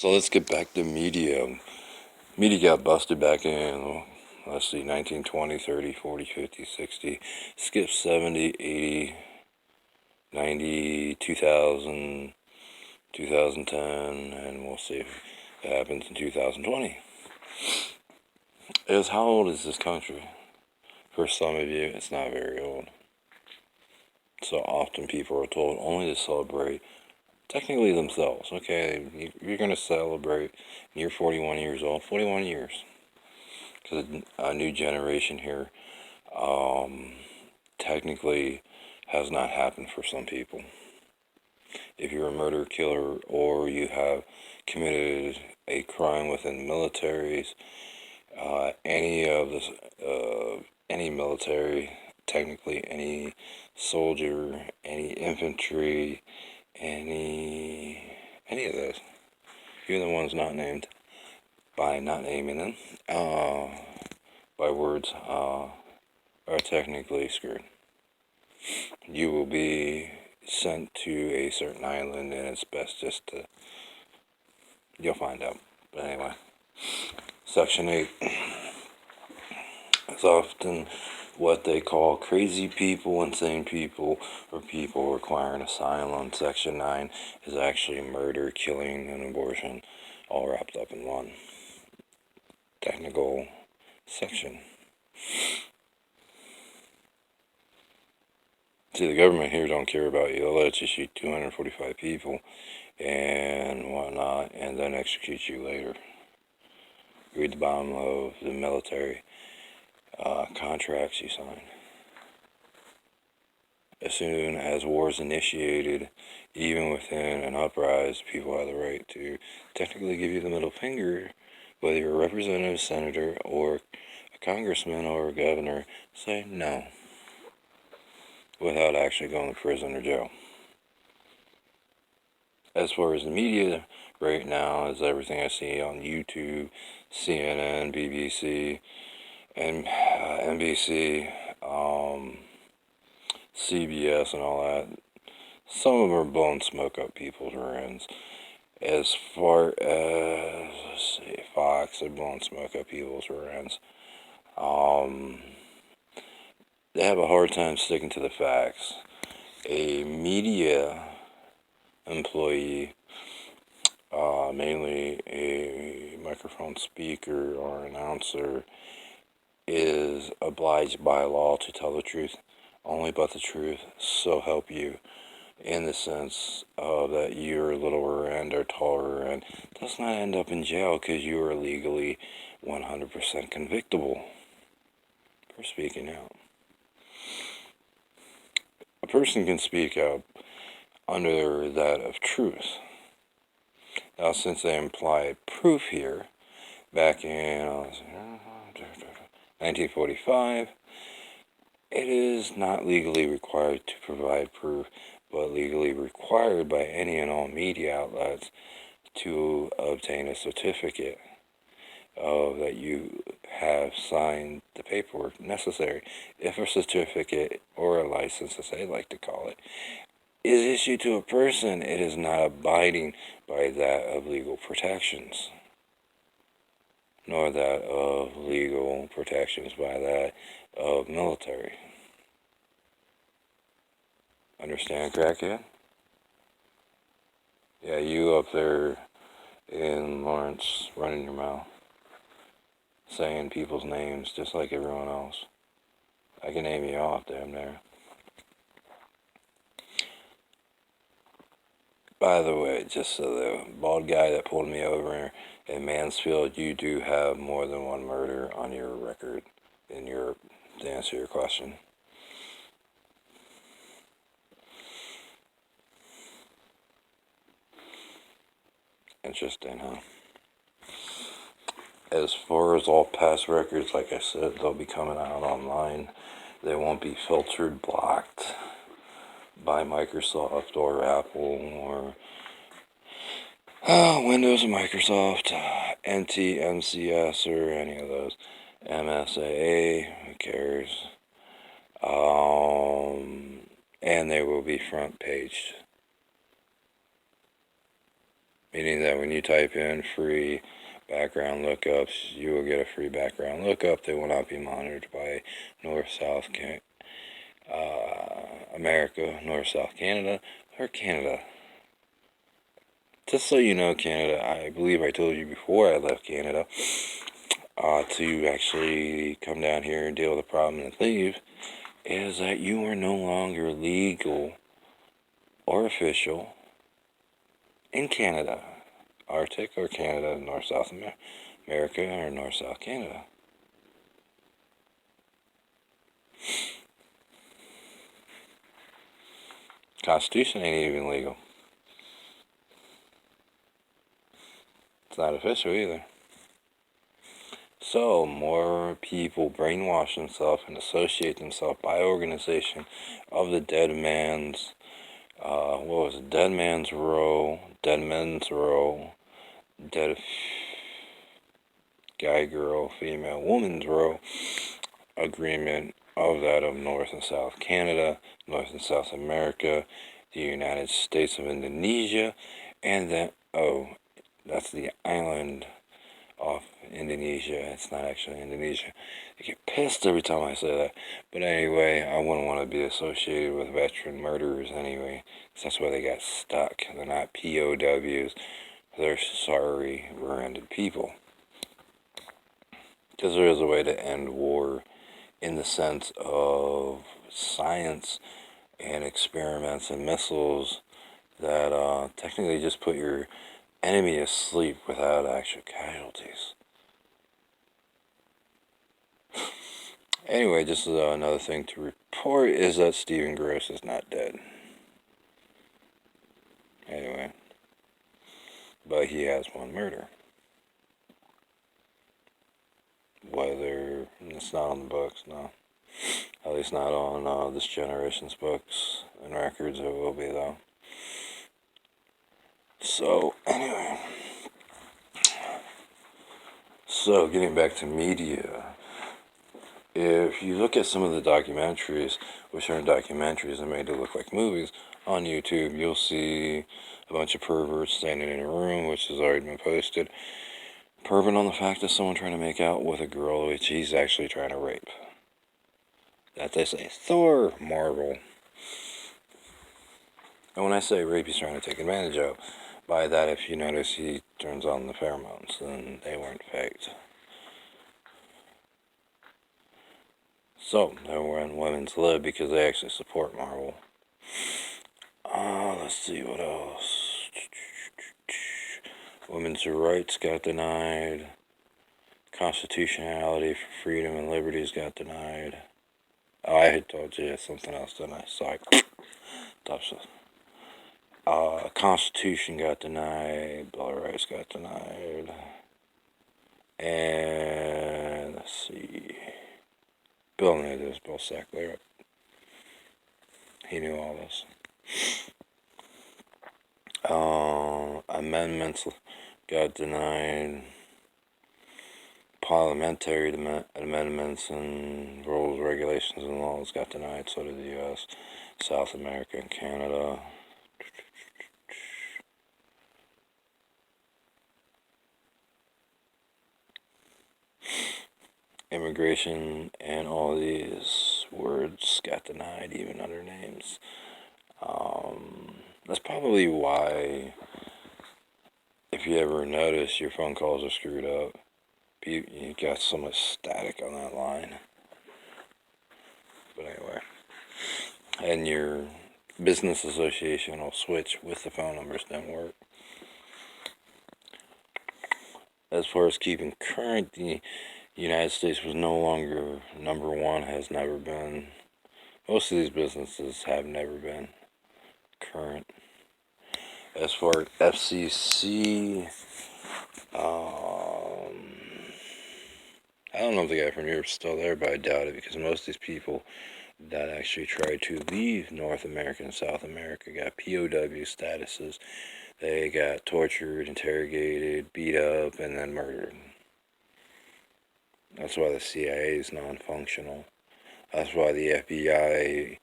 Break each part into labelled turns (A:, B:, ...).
A: So let's get back to media. Media got busted back in, let's see, 19, 20, 30, 40, 50, 60, skip 70, 80, 90, 2000, 2010, and we'll see if it happens in 2020. How old is this country? For some of you, it's not very old. So often people are told only to celebrate technically themselves. Okay, you're going to celebrate, you're 41 years old, 41 years. Because a new generation here technically has not happened for some people. If you're a murder killer or you have committed a crime within militaries, any military, technically any soldier, any infantry, any of those, even the ones not named, by not naming them, by words, are technically screwed. You will be sent to a certain island, and it's best just to, you'll find out. But anyway, Section 8 is often what they call crazy people, insane people, or people requiring asylum. Section 9 is actually murder, killing, and abortion, all wrapped up in one technical section. See, the government here don't care about you. They'll let you shoot 245 people and whatnot, and then execute you later. Read the bottom of the military contracts you sign. As soon as war is initiated, even within an uprising, people have the right to technically give you the middle finger, whether you're a representative, senator, or a congressman or a governor, say no, without actually going to prison or jail. As far as the media right now, is everything I see on YouTube, CNN, BBC, and NBC, CBS, and all that. Some of them are blowing smoke up people's rears. As far as, let's see, Fox, they're blowing smoke up people's rears. They have a hard time sticking to the facts. A media employee, mainly a microphone speaker or announcer, is obliged by law to tell the truth, only but the truth, so help you, in the sense of that you're littler and or taller and does not end up in jail because you are legally 100% convictable for speaking out. A person can speak out under that of truth. Now, since they imply proof here, back in 1945, it is not legally required to provide proof, but legally required by any and all media outlets to obtain a certificate of that you have signed the paperwork necessary. If a certificate or a license, as they like to call it, is issued to a person, it is not abiding by that of legal protections, nor that of legal protections by that of military. Understand, crackhead? Yeah, you up there in Lawrence running your mouth, saying people's names just like everyone else. I can name you off, damn near. By the way, just so the bald guy that pulled me over in Mansfield, you do have more than one murder on your record in Europe, to answer your question. Interesting, huh? As far as all past records, like I said, they'll be coming out online. They won't be filtered, blocked by Microsoft or Apple or Windows and Microsoft, NT, MCS, or any of those. MSAA, who cares? And they will be front paged. meaning that when you type in free background lookups, you will get a free background lookup. They will not be monitored by North, South, America, North, South Canada, or Canada. Just so you know, Canada, I believe I told you before I left Canada to actually come down here and deal with the problem and leave, is that you are no longer legal or official in Canada, Arctic or Canada, North, South America, or North, South Canada. Constitution ain't even legal. It's not official either. So, more people brainwash themselves and associate themselves by organization of the dead man's, what was it? Dead Man's Row, Dead Men's Row, Dead Guy, Girl, Female, Woman's Row agreement of that of North and South Canada, North and South America, the United States of Indonesia, and then, that's the island off Indonesia. It's not actually Indonesia. I get pissed every time I say that. But anyway, I wouldn't want to be associated with veteran murderers anyway, because that's why they got stuck. They're not POWs. They're sorry, rear-ended people. Because there is a way to end war in the sense of science and experiments and missiles that technically just put your enemy asleep without actual casualties. Anyway, just another thing to report is that Stephen Gross is not dead. Anyway, but he has one murder. Whether it's not on the books, no. At least not on this generation's books and records. It will be though. So anyway, so getting back to media. If you look at some of the documentaries, which aren't documentaries and made to look like movies, on YouTube, you'll see a bunch of perverts standing in a room, which has already been posted, perving on the fact of someone trying to make out with a girl, which he's actually trying to rape. That they say, Thor, Marvel. And when I say rape, he's trying to take advantage of. By that, if you notice, he turns on the pheromones, and they weren't faked. So, they're when women's live because they actually support Marvel. Let's see what else. Women's rights got denied. Constitutionality for freedom and liberties got denied. Oh, I had told you something else, didn't I? Sorry. Constitution got denied. Bill of Rights got denied. And let's see. Bill knew this. Bill Sackler. He knew all this. Amendments got denied. Parliamentary amendments and rules, regulations, and laws got denied. So did the U.S., South America, and Canada. Immigration and all these words got denied, even under names. That's probably why, if you ever notice, your phone calls are screwed up. You got so much static on that line. But anyway, and your business association will switch with the phone numbers, don't work. As far as keeping current, the United States was no longer number one, has never been. Most of these businesses have never been current. As far as FCC, I don't know if the guy from Europe's still there, but I doubt it because most of these people that actually tried to leave North America and South America got POW statuses. They got tortured, interrogated, beat up, and then murdered. That's why the CIA is non-functional. That's why the FBI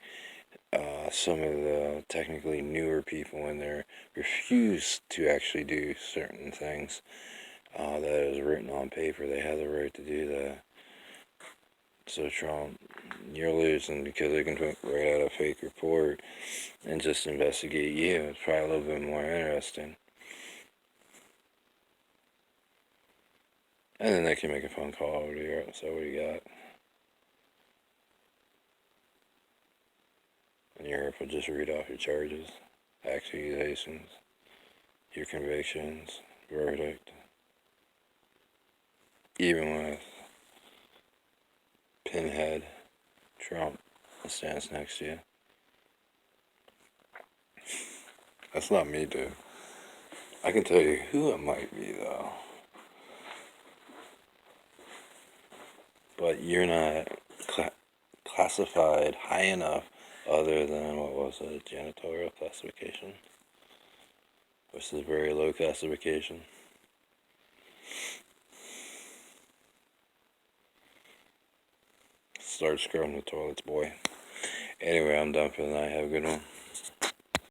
A: some of the technically newer people in there refuse to actually do certain things that is written on paper. They have the right to do that. So Trump, you're losing because they can write out a fake report and just investigate you. It's probably a little bit more interesting. And then they can make a phone call over to Europe. So what do you got? And Europe will just read off your charges, accusations, your convictions, verdict. Even with Pinhead Trump stands next to you. That's not me, dude. I can tell you who it might be, though. But you're not classified high enough other than, what was it, janitorial classification? Which is a very low classification. Start scrubbing the toilets, boy. Anyway, I'm done for the night. Have a good one.